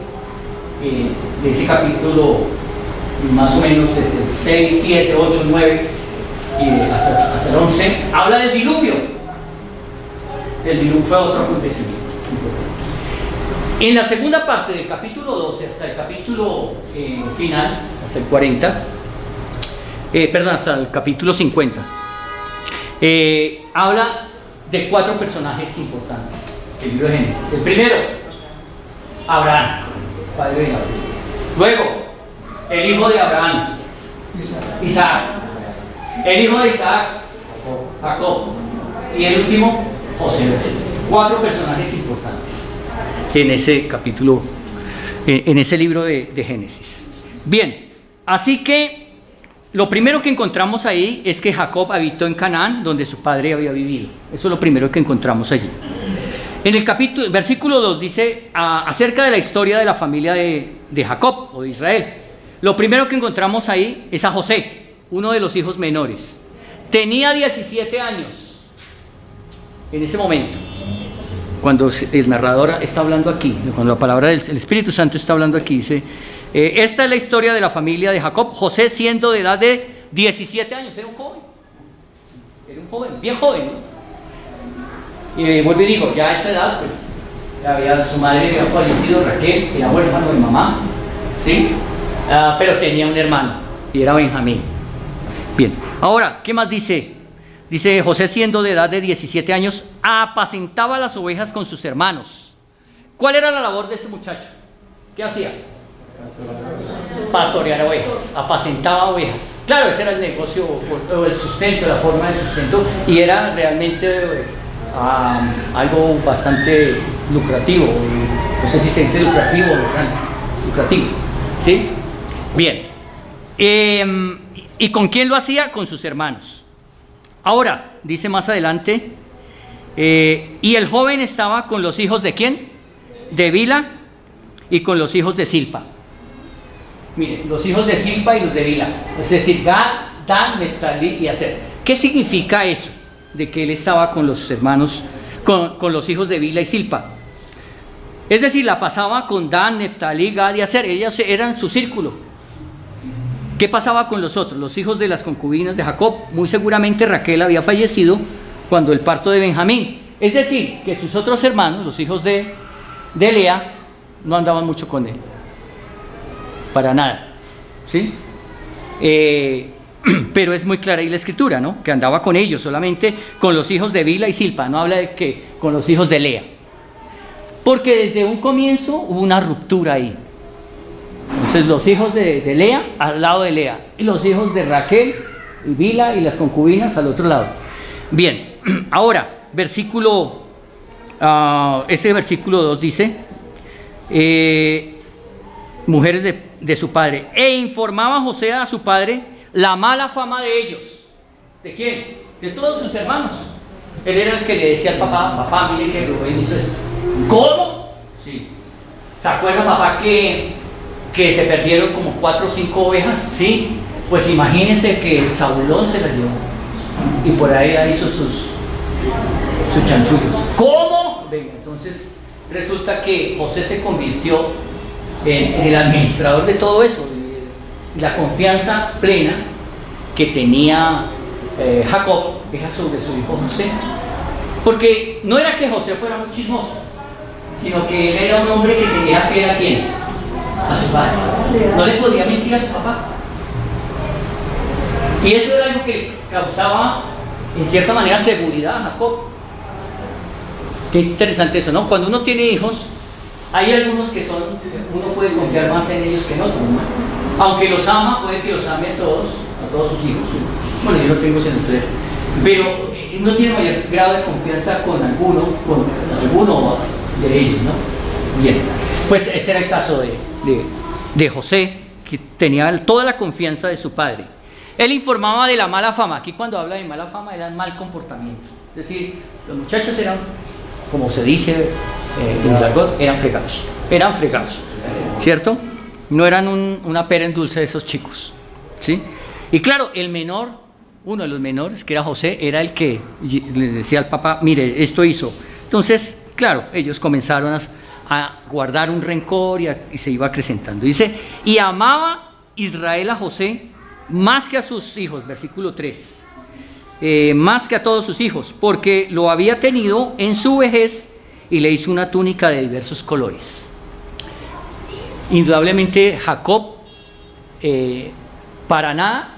de ese capítulo, más o menos desde el 6, 7, 8, 9 hasta el 11, habla del diluvio. El diluvio fue otro acontecimiento importante. En la segunda parte del capítulo 12 hasta el capítulo final, hasta el 40, hasta el capítulo 50, habla de 4 personajes importantes. El libro de Génesis. El primero, Abraham, padre de la fe. Luego, el hijo de Abraham, Isaac. El hijo de Isaac, Jacob. Y el último, José. 4 personajes importantes en ese capítulo, en ese libro de Génesis. Bien, así que lo primero que encontramos ahí es que Jacob habitó en Canaán, donde su padre había vivido. Eso es lo primero que encontramos allí. En el versículo 2 dice acerca de la historia de la familia de Jacob o de Israel. lo primero que encontramos ahí es a José, uno de los hijos menores. Tenía 17 años en ese momento, cuando el narrador está hablando aquí, cuando la palabra del Espíritu Santo está hablando aquí, dice, esta es la historia de la familia de Jacob. José, siendo de edad de 17 años, era un joven, bien joven, ¿no? Y vuelvo y digo, ya a esa edad, pues, su madre había fallecido, Raquel, era huérfano de mamá, ¿sí? Pero tenía un hermano, y era Benjamín. Bien, ahora, ¿qué más dice? Dice, José, siendo de edad de 17 años, apacentaba las ovejas con sus hermanos. ¿Cuál era la labor de este muchacho? ¿Qué hacía? Pastorear ovejas, apacentaba ovejas. Claro, ese era el negocio, o el sustento, la forma de sustento, y era realmente algo bastante lucrativo. No sé si se dice lucrativo o lucrativo, ¿sí? Bien. ¿Y con quién lo hacía? Con sus hermanos. Ahora, dice más adelante, y el joven estaba con los hijos de ¿quién? De Bilha y con los hijos de Zilpa. Miren, los hijos de Zilpa y los de Bilha, es decir, Gad, Dan, Neftalí y Aser. ¿Qué significa eso? De que él estaba con los hermanos, con los hijos de Bilha y Zilpa. Es decir, la pasaba con Dan, Neftalí, Gad y Aser. Ellos eran su círculo. ¿Qué pasaba con los otros? Los hijos de las concubinas de Jacob. Muy seguramente Raquel había fallecido cuando el parto de Benjamín. Es decir, que sus otros hermanos, los hijos de Lea, no andaban mucho con él. Para nada. ¿Sí? Pero es muy clara ahí la escritura, ¿no? Que andaba con ellos, solamente con los hijos de Bilha y Zilpa. No habla de que con los hijos de Lea. Porque desde un comienzo hubo una ruptura ahí. Entonces los hijos de Lea al lado de Lea, y los hijos de Raquel y Bilha y las concubinas al otro lado. Bien, ahora, ese versículo 2 dice, mujeres de su padre, e informaba José a su padre la mala fama de ellos. ¿De quién? De todos sus hermanos. Él era el que le decía al papá, mire que Rubén hizo esto. ¿Cómo? Sí. ¿Se acuerdan, papá, que se perdieron como 4 o 5 ovejas? Sí. Pues imagínense que Saulón se las llevó y por ahí hizo sus chanchullos. ¿Cómo? Venga, entonces resulta que José se convirtió en el administrador de todo eso, y la confianza plena que tenía Jacob era sobre su hijo José, porque no era que José fuera muy chismoso, sino que él era un hombre que tenía fiel a quién, a su padre, no le podía mentir a su papá, y eso era algo que causaba en cierta manera seguridad a Jacob. Qué interesante eso, ¿no? Cuando uno tiene hijos, hay algunos que uno puede confiar más en ellos que en otros, ¿no? Aunque los ama, puede que los ame a todos sus hijos. Bueno, yo no tengo sino 3, pero uno tiene mayor grado de confianza con alguno de ellos, ¿no? Bien, pues ese era el caso de José, que tenía toda la confianza de su padre. Él informaba de la mala fama. Aquí cuando habla de mala fama era mal comportamiento, es decir, los muchachos eran, como se dice en el argot, eran fregados, ¿cierto? No eran una pera en dulce de esos chicos, ¿sí? Y claro, el menor, uno de los menores, que era José, era el que le decía al papá, mire, esto hizo. Entonces, claro, ellos comenzaron a guardar un rencor y se iba acrecentando. Dice, y amaba Israel a José más que a sus hijos, versículo 3, más que a todos sus hijos, porque lo había tenido en su vejez y le hizo una túnica de diversos colores. Indudablemente Jacob para nada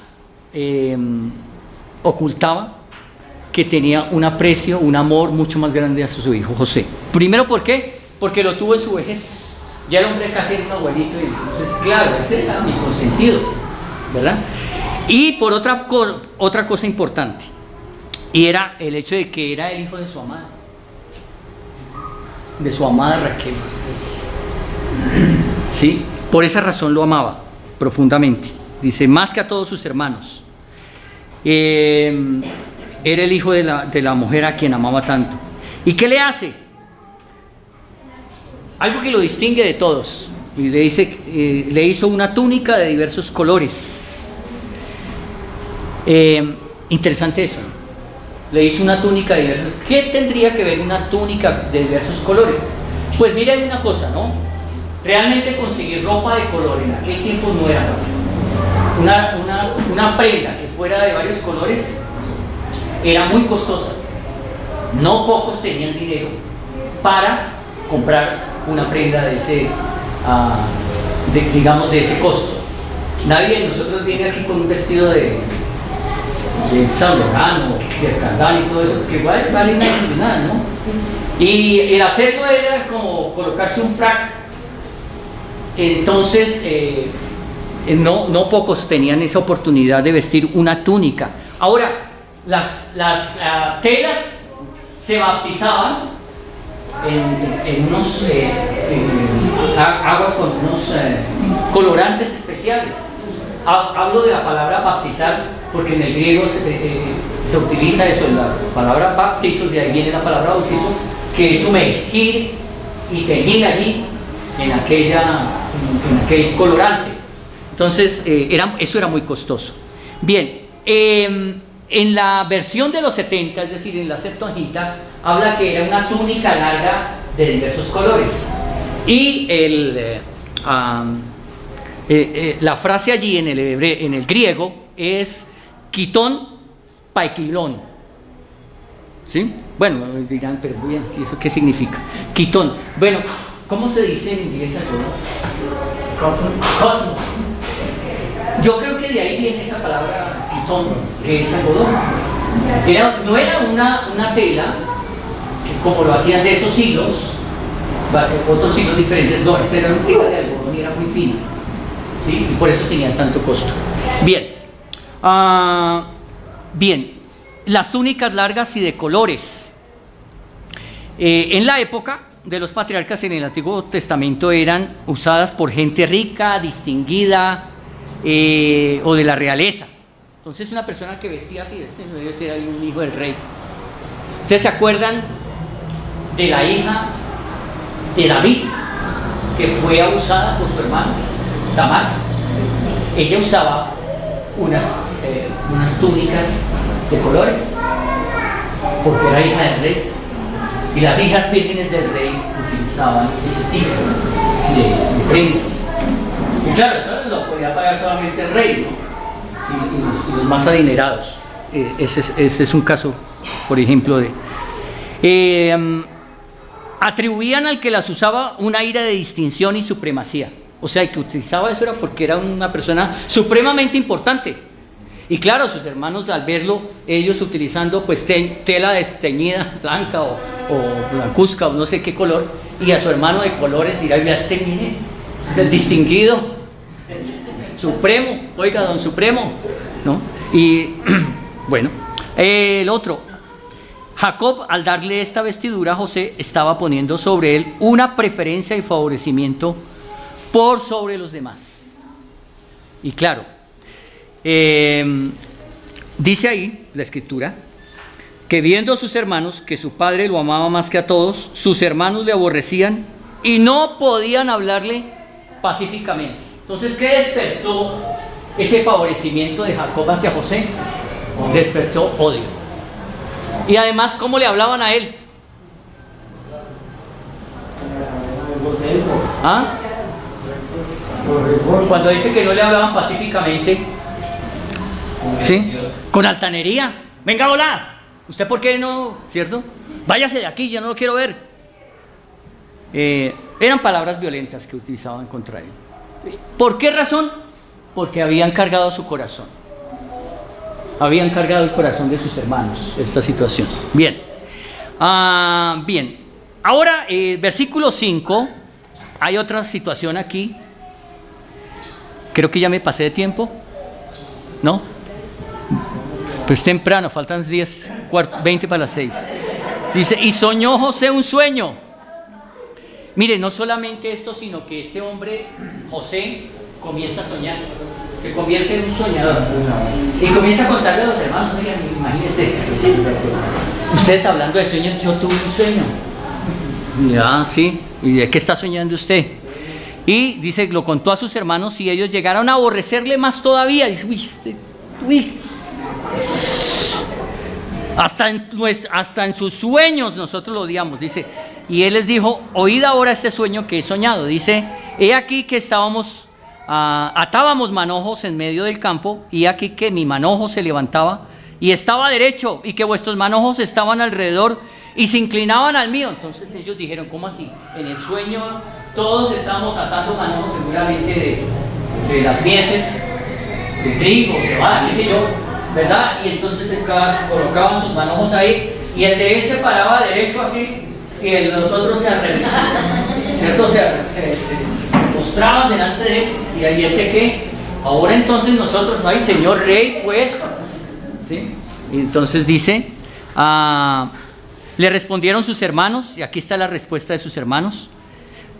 ocultaba que tenía un aprecio, un amor mucho más grande hacia su hijo José. Primero, ¿por qué? Porque lo tuvo en su vejez. Ya el hombre casi era un abuelito, y entonces, claro, ese era mi consentido, ¿verdad? Y por otra cosa importante, y era el hecho de que era el hijo de su amada Raquel. ¿Sí? Por esa razón lo amaba profundamente. Dice, más que a todos sus hermanos. Era el hijo de la mujer a quien amaba tanto. ¿Y qué le hace? Algo que lo distingue de todos. y le dice, le hizo una túnica de diversos colores. Interesante eso, ¿no? Le hizo una túnica de diversos. ¿Qué tendría que ver una túnica de diversos colores? Pues mira, hay una cosa, ¿no? Realmente conseguir ropa de color en aquel tiempo no era fácil. Una prenda que fuera de varios colores era muy costosa. No pocos tenían dinero para comprar una prenda de ese, digamos, de ese costo. Nadie de nosotros viene aquí con un vestido de Saint Laurent o de Candal y todo eso, que igual vale nada, ¿no? Y el hacerlo era como colocarse un frac. Entonces, no pocos tenían esa oportunidad de vestir una túnica. Ahora, las telas se bautizaban en unos aguas con unos colorantes especiales. Hablo de la palabra baptizar porque en el griego se utiliza eso, la palabra baptizo, de ahí viene la palabra bautizo, que es sumergir y teñir allí en aquel colorante. Entonces, eso era muy costoso. Bien, en la versión de los 70, es decir, en la Septuaginta, habla que era una túnica larga de diversos colores. Y la frase allí en el griego es quitón paikilón. ¿Sí? Bueno, dirán, pero bien, ¿eso qué significa? Quitón. Bueno, ¿cómo se dice en inglés algodón? Cotton. Yo creo que de ahí viene esa palabra quitón, que es algodón. No era una tela como lo hacían de esos hilos, otros hilos diferentes. No, esta era una tela de algodón y era muy fina, ¿sí? Y por eso tenía tanto costo. Bien. Bien, las túnicas largas y de colores. En la época de los patriarcas en el Antiguo Testamento eran usadas por gente rica, distinguida, o de la realeza. Entonces una persona que vestía así, no debe ser un hijo del rey. ¿Ustedes se acuerdan de la hija de David que fue abusada por su hermano Tamar? Ella usaba unas túnicas de colores porque era hija del rey, y las hijas vírgenes del rey utilizaban ese tipo de prendas. Y claro, eso lo podía pagar solamente el rey, ¿no? Sí, y los más adinerados. Ese es un caso, por ejemplo, atribuían al que las usaba un aire de distinción y supremacía. O sea, el que utilizaba eso era porque era una persona supremamente importante. Y claro, sus hermanos, al verlo, ellos utilizando pues tela desteñida, blanca o blancuzca o no sé qué color, y a su hermano de colores dirá, ya mire, el distinguido, supremo, oiga, don supremo, ¿no? Y bueno, el otro, Jacob, al darle esta vestidura a José, estaba poniendo sobre él una preferencia y favorecimiento por sobre los demás. Y claro, dice ahí la escritura que viendo a sus hermanos que su padre lo amaba más que a todos, sus hermanos le aborrecían y no podían hablarle pacíficamente. Entonces, ¿qué despertó ese favorecimiento de Jacob hacia José? Despertó odio. Y además, ¿cómo le hablaban a él? ¿Ah? Cuando dice que no le hablaban pacíficamente, ¿sí? Con altanería. Venga, hola. ¿Usted por qué no? ¿Cierto? Váyase de aquí, yo no lo quiero ver. Eran palabras violentas que utilizaban contra él. ¿Por qué razón? Porque habían cargado su corazón. Habían cargado el corazón de sus hermanos esta situación. Bien. Bien. Ahora, versículo 5. Hay otra situación aquí. Creo que ya me pasé de tiempo. ¿No? Pues temprano, faltan 20 para las 6. Dice, y soñó José un sueño. Mire, no solamente esto, sino que este hombre, José, comienza a soñar. Se convierte en un soñador. Y comienza a contarle a los hermanos, oigan, imagínense, ustedes hablando de sueños, yo tuve un sueño. Y, sí, ¿y de qué está soñando usted? Y dice, lo contó a sus hermanos y ellos llegaron a aborrecerle más todavía. Dice, hasta en sus sueños nosotros lo odiamos. Dice, y él les dijo, oíd ahora este sueño que he soñado. Dice, he aquí que atábamos manojos en medio del campo, y aquí que mi manojo se levantaba y estaba derecho, y que vuestros manojos estaban alrededor y se inclinaban al mío. Entonces ellos dijeron, ¿cómo así? En el sueño todos estábamos atando manojos seguramente de las mieses, de trigo, cebada, qué sé yo, ¿verdad? Y entonces colocaban sus manojos ahí, y el de él se paraba derecho así, y los otros se arremesaban, ¿cierto? Se postraban delante de él, y ahí es que ahora entonces nosotros, ay, señor rey, pues, ¿sí? Y entonces dice, le respondieron sus hermanos, y aquí está la respuesta de sus hermanos: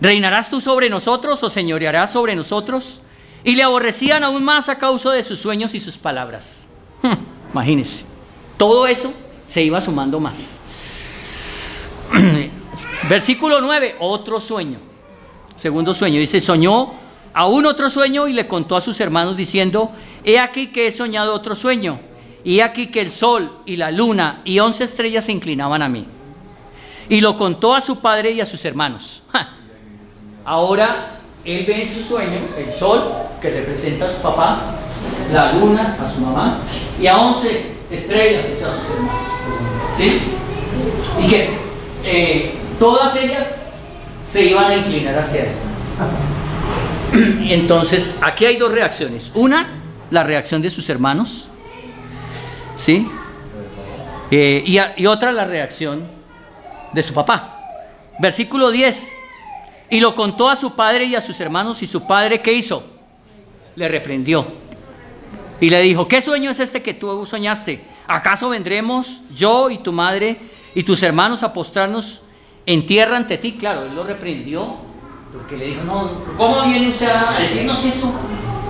¿reinarás tú sobre nosotros o señorearás sobre nosotros? Y le aborrecían aún más a causa de sus sueños y sus palabras. Imagínense, todo eso se iba sumando más. Versículo 9, otro sueño. Segundo sueño, dice, soñó aún otro sueño y le contó a sus hermanos diciendo, he aquí que he soñado otro sueño, y he aquí que el sol y la luna y 11 estrellas se inclinaban a mí. Y lo contó a su padre y a sus hermanos. Ahora él ve en su sueño el sol, que representa a su papá, la luna a su mamá, y a 11 estrellas, o sea, a sus hermanos, ¿sí? Y que todas ellas se iban a inclinar hacia él. Y entonces aquí hay dos reacciones: una, la reacción de sus hermanos, ¿sí? Y otra, la reacción de su papá. Versículo 10, y lo contó a su padre y a sus hermanos, y su padre, ¿qué hizo? Le reprendió y le dijo, ¿qué sueño es este que tú soñaste? ¿Acaso vendremos yo y tu madre y tus hermanos a postrarnos en tierra ante ti? Claro, él lo reprendió porque le dijo, no, ¿cómo viene usted a decirnos eso?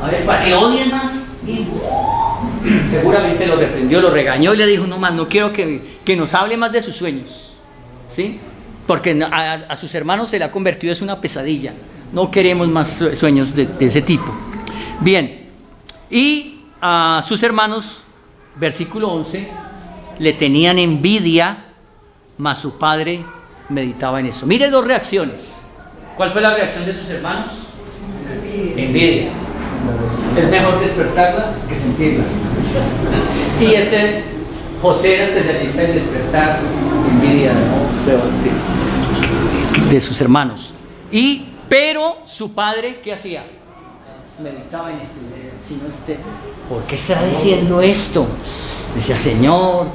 A ver, para que odien más. Bien. Seguramente lo reprendió, lo regañó y le dijo, no más, no quiero que nos hable más de sus sueños, ¿sí? Porque a sus hermanos se le ha convertido en una pesadilla. No queremos más sueños de ese tipo. Bien, y a sus hermanos, versículo 11, le tenían envidia, mas su padre meditaba en eso. Mire dos reacciones. ¿Cuál fue la reacción de sus hermanos? Envidia. Es mejor despertarla que sentirla. Y José era especialista en despertar envidia, ¿no? de sus hermanos. Pero su padre, ¿qué hacía? Meditaba en esto. ¿Por qué está diciendo esto? Decía, Señor,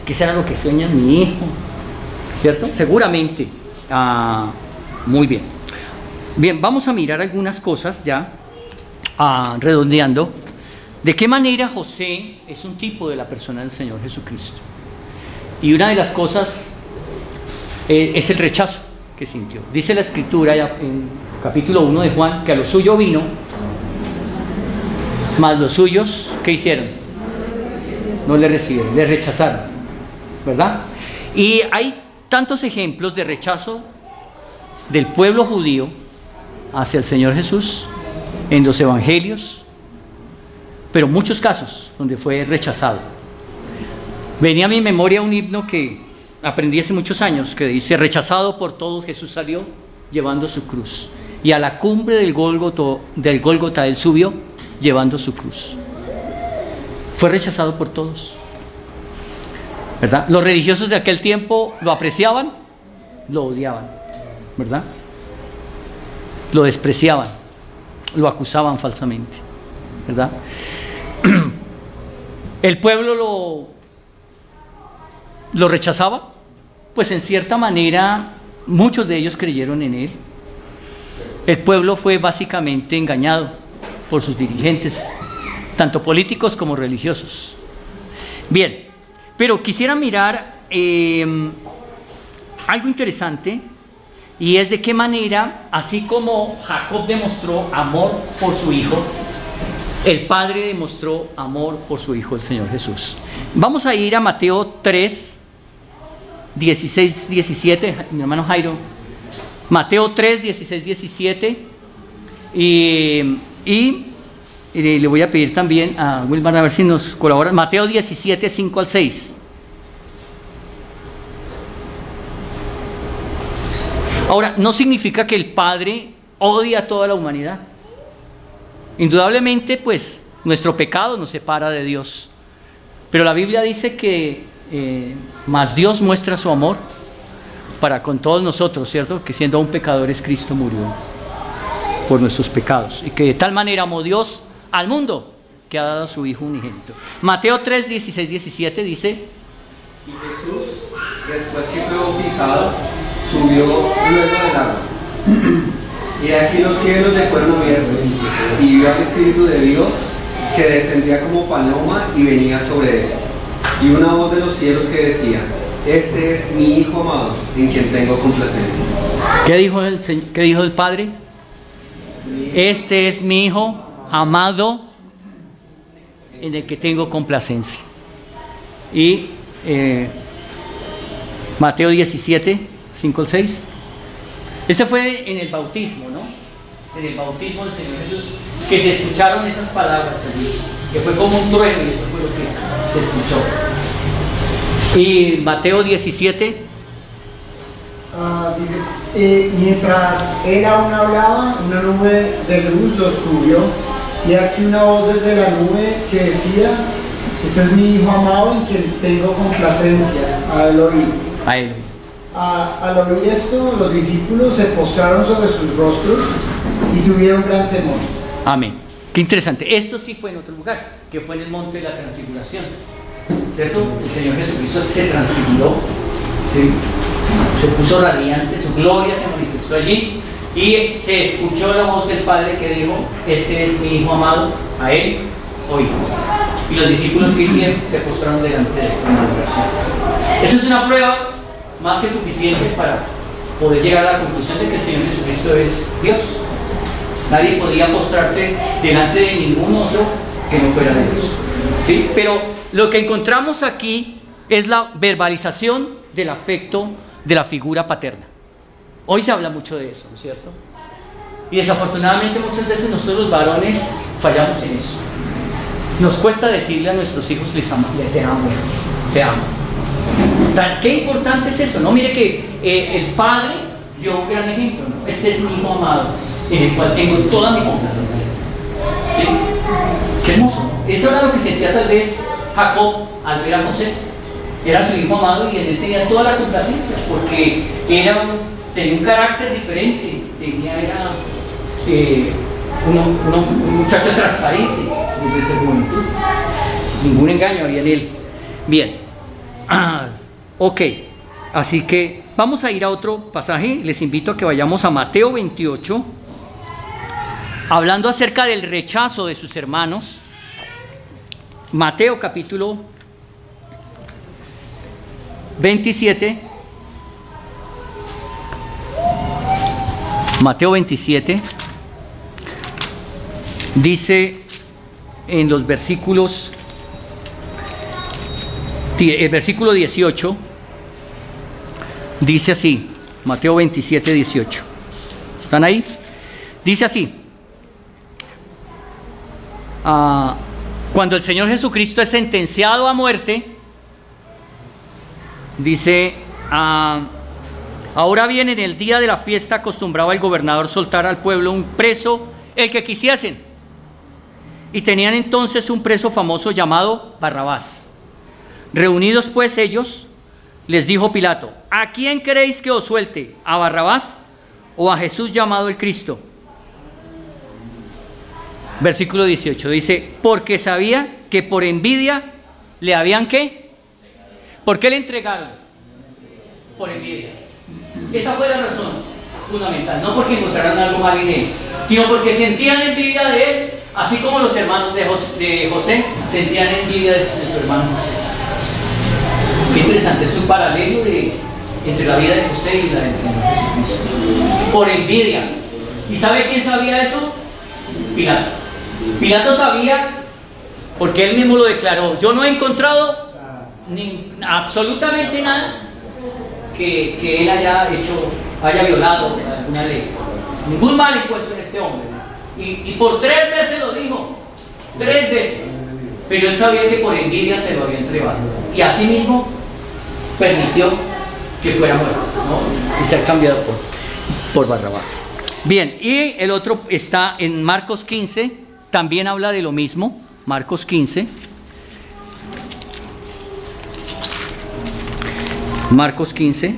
¿qué será lo que sueña mi hijo? ¿Cierto? Seguramente. Muy bien. Bien, vamos a mirar algunas cosas ya, redondeando. ¿De qué manera José es un tipo de la persona del Señor Jesucristo? Y una de las cosas es el rechazo que sintió. Dice la Escritura ya en capítulo 1 de Juan, que a lo suyo vino, mas los suyos, ¿qué hicieron? No le recibieron, le rechazaron, ¿verdad? Y hay tantos ejemplos de rechazo del pueblo judío hacia el Señor Jesús en los evangelios, pero muchos casos donde fue rechazado. Venía a mi memoria un himno que aprendí hace muchos años, que dice, rechazado por todos Jesús salió llevando su cruz, y a la cumbre del Gólgota él subió llevando su cruz. Fue rechazado por todos, ¿verdad? Los religiosos de aquel tiempo lo apreciaban, lo odiaban, ¿verdad? Lo despreciaban, lo acusaban falsamente, ¿verdad? El pueblo lo rechazaba, pues en cierta manera muchos de ellos creyeron en él. El pueblo fue básicamente engañado por sus dirigentes, tanto políticos como religiosos. Bien, pero quisiera mirar algo interesante, y es de qué manera, así como Jacob demostró amor por su hijo, el Padre demostró amor por su Hijo, el Señor Jesús. Vamos a ir a Mateo 3, 16, 17, mi hermano Jairo. Mateo 3, 16, 17. Y le voy a pedir también a Wilmar a ver si nos colabora. Mateo 17, 5 al 6. Ahora, no significa que el Padre odie a toda la humanidad. Indudablemente, pues, nuestro pecado nos separa de Dios. Pero la Biblia dice que más Dios muestra su amor para con todos nosotros, ¿cierto? Que siendo aún pecadores, Cristo murió por nuestros pecados. Y que de tal manera amó Dios al mundo que ha dado a su Hijo unigénito. Mateo 3, 16, 17 dice: Y Jesús, después que fue bautizado, subió luego del agua. Y aquí los cielos le fueron abiertos, y vio al Espíritu de Dios que descendía como paloma y venía sobre él. Y una voz de los cielos que decía: Este es mi Hijo amado, en quien tengo complacencia. ¿Qué dijo el Padre? Este es mi Hijo amado, en el que tengo complacencia. Y Mateo 17, 5 al 6. Este fue en el bautismo, ¿no? En el bautismo del Señor Jesús, que se escucharon esas palabras allí, que fue como un trueno, y eso fue lo que se escuchó. Y Mateo 17. Dice, mientras él aún hablaba, una nube de luz los cubrió, y aquí una voz desde la nube que decía: Este es mi Hijo amado, en quien tengo complacencia. Al oír esto, los discípulos se postraron sobre sus rostros y tuvieron gran temor. Amén. Qué interesante. Esto sí fue en otro lugar, que fue en el monte de la transfiguración, ¿cierto? El Señor Jesucristo se transfiguró, ¿sí? Se puso radiante, su gloria se manifestó allí, y se escuchó la voz del Padre que dijo: Este es mi Hijo amado, a él oíd. Y los discípulos que hicieron se postraron delante de él en adoración. Eso es una prueba más que suficiente para poder llegar a la conclusión de que el Señor Jesucristo es Dios. Nadie podía postrarse delante de ningún otro que no fuera de Dios, ¿sí? Pero lo que encontramos aquí es la verbalización del afecto de la figura paterna. Hoy se habla mucho de eso, ¿no es cierto? Y desafortunadamente muchas veces nosotros los varones fallamos en eso. Nos cuesta decirle a nuestros hijos: les amo, te amo, te amo. Qué importante es eso, ¿no? Mire que el Padre dio un gran ejemplo, ¿no? Este es mi Hijo amado, en el cual tengo toda mi complacencia, ¿sí? Qué hermoso. Eso era lo que sentía tal vez Jacob al ver a José. Era su hijo amado y en él tenía toda la complacencia, porque tenía un carácter diferente, era un muchacho transparente desde su juventud. Ningún engaño había en él. Bien. Ok, así que vamos a ir a otro pasaje. Les invito a que vayamos a Mateo 28, hablando acerca del rechazo de sus hermanos. Mateo capítulo 27. Mateo 27 dice en los versículos, el versículo 18 dice así, Mateo 27, 18. ¿Están ahí? Dice así: cuando el Señor Jesucristo es sentenciado a muerte, dice: ahora bien, en el día de la fiesta acostumbraba el gobernador soltar al pueblo un preso, el que quisiesen. Y tenían entonces un preso famoso llamado Barrabás. Reunidos pues ellos, les dijo Pilato: ¿a quién queréis que os suelte? ¿A Barrabás o a Jesús llamado el Cristo? Versículo 18 dice: porque sabía que por envidia le habían ¿qué? ¿Por qué le entregaron? Por envidia. Esa fue la razón fundamental, no porque encontraran algo mal en él, sino porque sentían envidia de él, así como los hermanos de José sentían envidia de su hermano José. Qué interesante, es un paralelo entre la vida de José y la del Señor Jesucristo. Por envidia. ¿Y sabe quién sabía eso? Pilato. Pilato sabía, porque él mismo lo declaró: yo no he encontrado absolutamente nada que él haya violado alguna ley. Ningún mal encuentro en este hombre. Y por 3 veces lo dijo, 3 veces. Pero él sabía que por envidia se lo había entregado. Y así mismo permitió que fuera muerto, ¿no? Y ser cambiado por Barrabás. Bien, y el otro está en Marcos 15, también habla de lo mismo. Marcos 15. Marcos 15.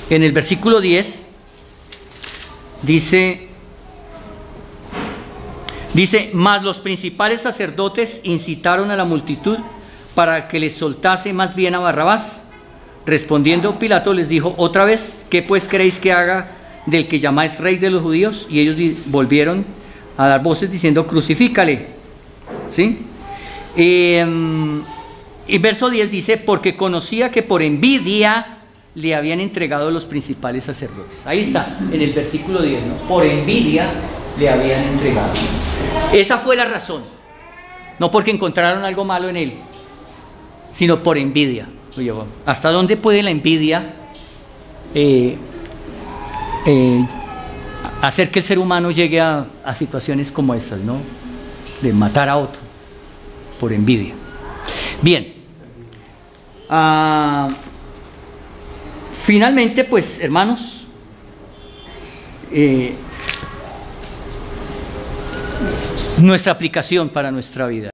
En el versículo 10 dice, mas los principales sacerdotes incitaron a la multitud para que les soltase más bien a Barrabás. Respondiendo Pilato les dijo otra vez, ¿qué pues queréis que haga del que llamáis rey de los judíos? Y ellos volvieron a dar voces diciendo, crucifícale. ¿Sí? Y verso 10 dice, porque conocía que por envidia le habían entregado los principales sacerdotes. Ahí está, en el versículo 10, ¿no? Por envidia le habían entregado. Esa fue la razón. No porque encontraron algo malo en él, sino por envidia. Oye, ¿hasta dónde puede la envidia hacer que el ser humano llegue a situaciones como estas, ¿no? De matar a otro por envidia. Bien. Finalmente, pues, hermanos, nuestra aplicación para nuestra vida.